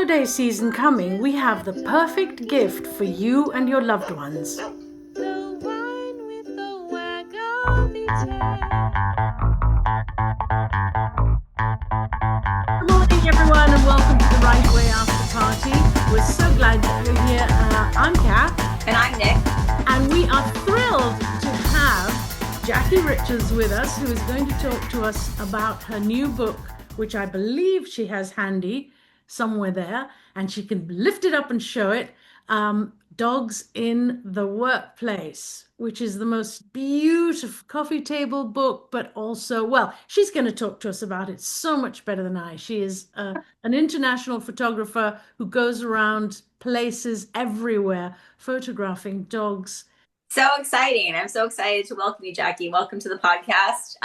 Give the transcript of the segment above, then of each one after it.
holiday season coming, we have the perfect gift for you and your loved ones. The wine with the wag of its head. Good morning, everyone, and welcome to the Right Way After Party. We're so glad that you're here. I'm Kath. And I'm Nick. And we are thrilled to have Jackie Richards with us, who is going to talk to us about her new book, which I believe she has handy somewhere there, and she can lift it up and show it. Dogs in the Workplace, which is the most beautiful coffee table book, but also, well, she's going to talk to us about it so much better than I. She is an international photographer who goes around places everywhere photographing dogs. So exciting. I'm so excited to welcome you, Jackie. Welcome to the podcast.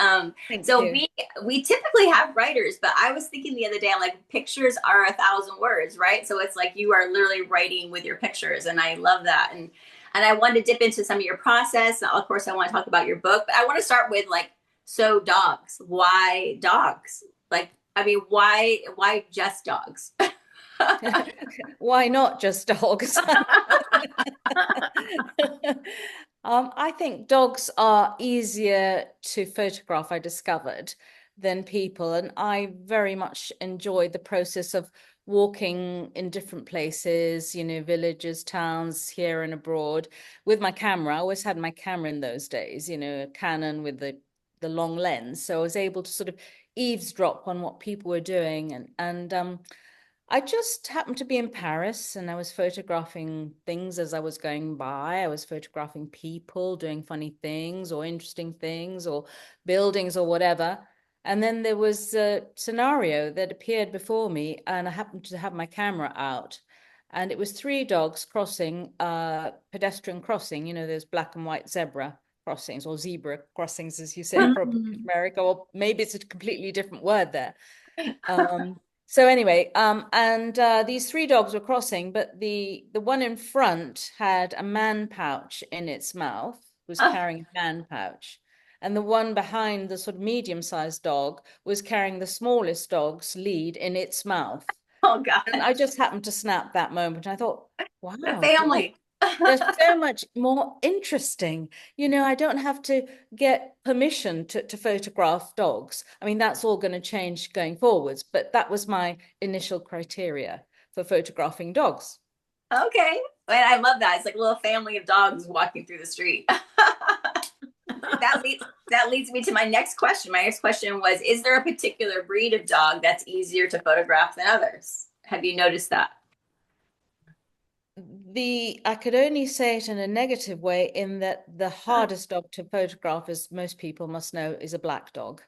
Thank so you. we typically have writers, but I was thinking the other day, like pictures are 1,000 words, right? So it's like you are literally writing with your pictures, and I love that. And I wanted to dip into some of your process. Of course, I want to talk about your book, but I want to start with so dogs. Why dogs? Like, I mean, why just dogs? Why not just dogs? I think dogs are easier to photograph, I discovered, than people. And I very much enjoy the process of walking in different places, villages, towns, here and abroad, with my camera. I always had my camera in those days, a Canon with the long lens. So I was able to sort of eavesdrop on what people were doing. And I just happened to be in Paris and I was photographing things as I was going by. I was photographing people doing funny things or interesting things or buildings or whatever. And then there was a scenario that appeared before me, and I happened to have my camera out. And it was three dogs crossing pedestrian crossing, those black and white zebra crossings, or zebra crossings, as you say, probably in America, or maybe it's a completely different word there. So anyway, and these three dogs were crossing, but the one in front had a man pouch in its mouth, was carrying a man pouch. And the one behind, the sort of medium-sized dog, was carrying the smallest dog's lead in its mouth. Oh God. And I just happened to snap that moment. I thought, The wow, family. they're so much more interesting. I don't have to get permission to photograph dogs. I mean, that's all going to change going forwards, but that was my initial criteria for photographing dogs. Okay. And I love that. It's like a little family of dogs walking through the street. that leads me to my next question. My next question was, is there a particular breed of dog that's easier to photograph than others? Have you noticed that? I could only say it in a negative way, in that the hardest dog to photograph, as most people must know, is a black dog.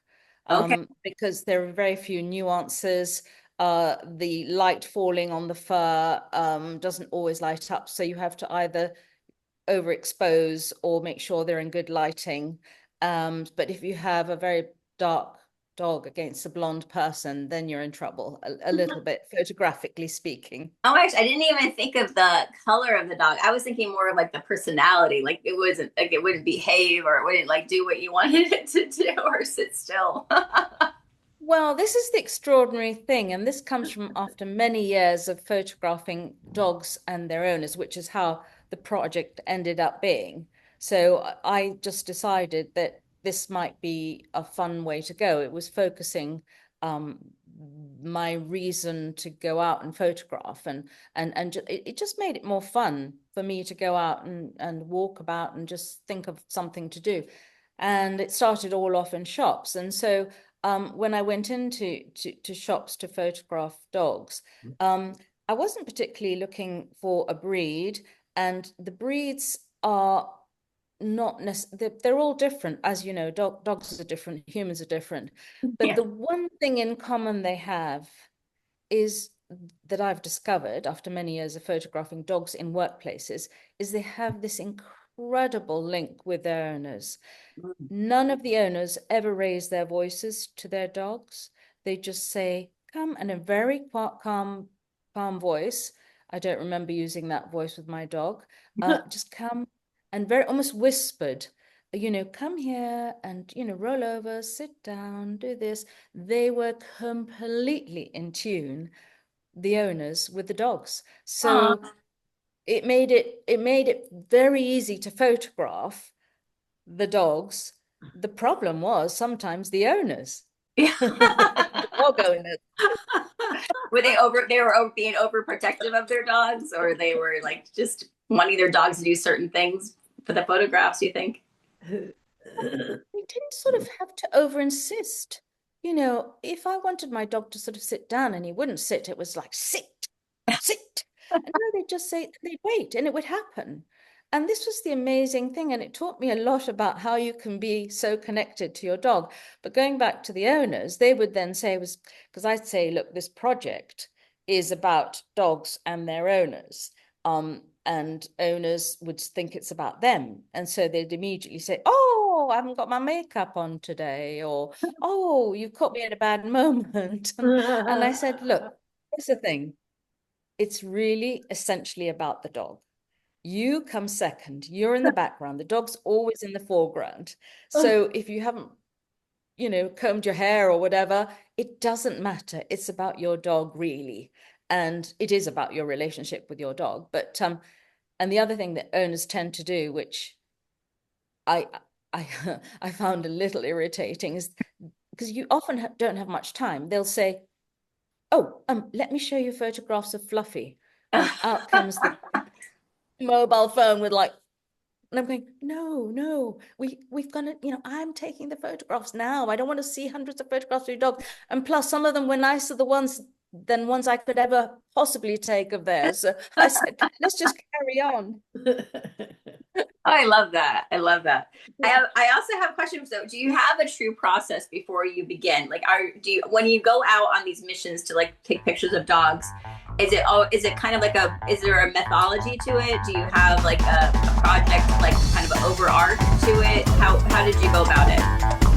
Okay. Because there are very few nuances. The light falling on the fur doesn't always light up, so you have to either overexpose or make sure they're in good lighting. But if you have a very dark dog against a blonde person, then you're in trouble, a little bit, photographically speaking. Oh, actually, I didn't even think of the color of the dog. I was thinking more of like the personality. Like it wasn't like it wouldn't behave or it wouldn't like do what you wanted it to do or sit still. Well, this is the extraordinary thing, and this comes from after many years of photographing dogs and their owners, which is how the project ended up being. So I just decided that this might be a fun way to go. It was focusing um, my reason to go out and photograph, and it just made it more fun for me to go out and walk about and just think of something to do. And it started all off in shops, and so when I went into to shops to photograph dogs, I wasn't particularly looking for a breed, and the breeds are not necessarily, they're all different. As you know, dogs are different, humans are different. But Yeah. the one thing in common they have is, that I've discovered after many years of photographing dogs in workplaces, is they have this incredible link with their owners. None of the owners ever raise their voices to their dogs. They just say, come, in a very calm voice. I don't remember using that voice with my dog. Just come, and very almost whispered, come here and, roll over, sit down, do this. They were completely in tune the owners with the dogs. So it made it very easy to photograph the dogs. The problem was sometimes the owners. Yeah. The dog owners. Were they were being overprotective of their dogs, or they were like just wanting their dogs to do certain things for the photographs, you think? They didn't sort of have to over insist. You know, if I wanted my dog to sort of sit down and he wouldn't sit, it was like, sit, sit. And no, they'd just say, they'd wait, and it would happen. And this was the amazing thing. And it taught me a lot about how you can be so connected to your dog. But going back to the owners, they would then say, because I'd say, look, this project is about dogs and their owners. And owners would think it's about them. And so they'd immediately say, oh, I haven't got my makeup on today, or, oh, you caught me at a bad moment. And I said, look, here's the thing. It's really essentially about the dog. You come second, you're in the background, the dog's always in the foreground. So if you haven't, you know, combed your hair or whatever, it doesn't matter. It's about your dog, really. And it is about your relationship with your dog. But and the other thing that owners tend to do, which I I found a little irritating, is because you often don't have much time. They'll say, oh, let me show you photographs of Fluffy. And out comes the mobile phone with like, and I'm going, no, we've got to, you know, I'm taking the photographs now. I don't want to see hundreds of photographs of your dog. And plus, some of them were nicer than ones I could ever possibly take of theirs. So I said, let's just carry on. Oh, I love that. I love that. I also have questions though. Do you have a true process before you begin? Like, when you go out on these missions to like take pictures of dogs, is it kind of like is there a methodology to it? Do you have like a project, like kind of an overarch to it? How did you go about it?